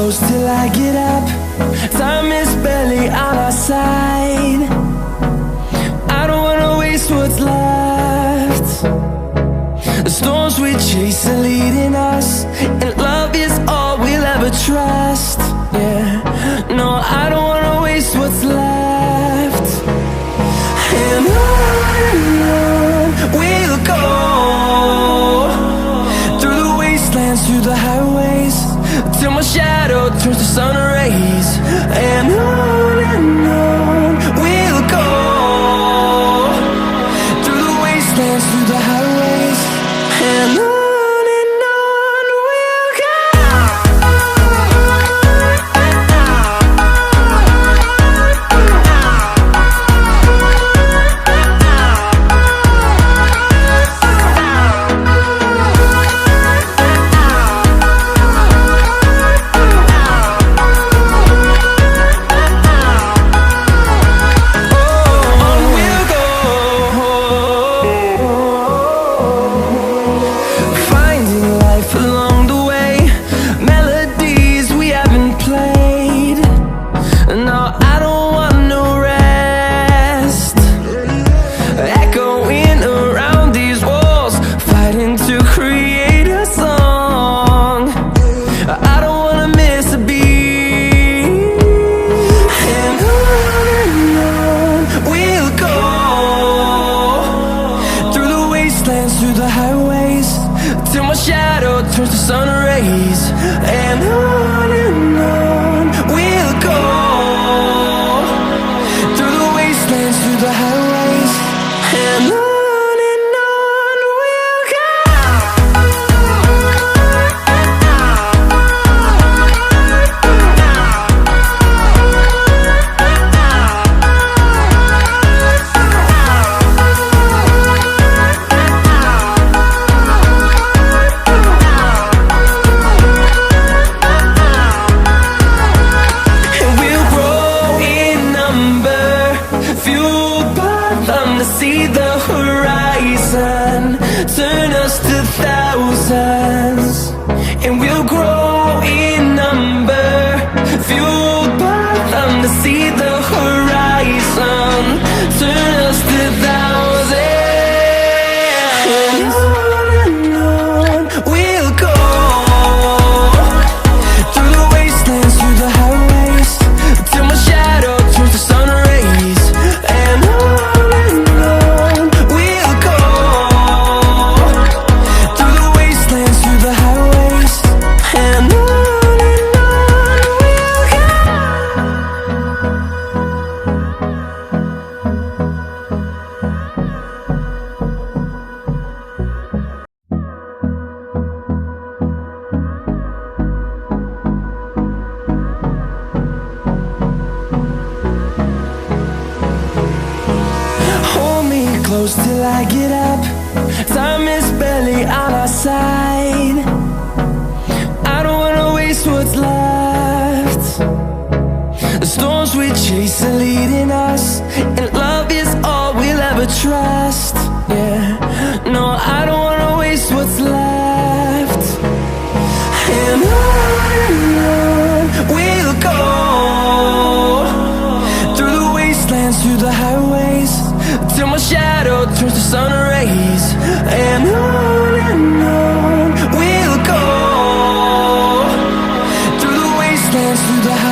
close till I get up. Time is barely on our side. I don't wanna waste what's left. The storms we chase are leading us, and love is all we'll ever trust. Yeah, no, I don't wanna waste what's left. And on we'll go, through the wastelands, through the highways, till my shadow turns to sun rays. And on we'll go, through the wastelands, through the highways, and on we'll go. Through the highways, till my shadow turns to sun rays. And on we'll go, through the wastelands, through the highways, and on we'll go. See the horizon, turn us to thousands, and we'll grow in number, fueled by them. To see the horizon, turn us to thousands, and on we'll go, through the wastelands, through the highways, till my shadow turns to sun rays. And close till I get up. Time is barely on our side. I don't wanna waste what's left. The storms we chase are leading us, and love is all we'll ever trust. Yeah, no, I don't wanna waste what's left. And on we'll go, through the wastelands, through the highways, till my shadow turns to sun rays. And on we'll go, through the wastelands, through the highways.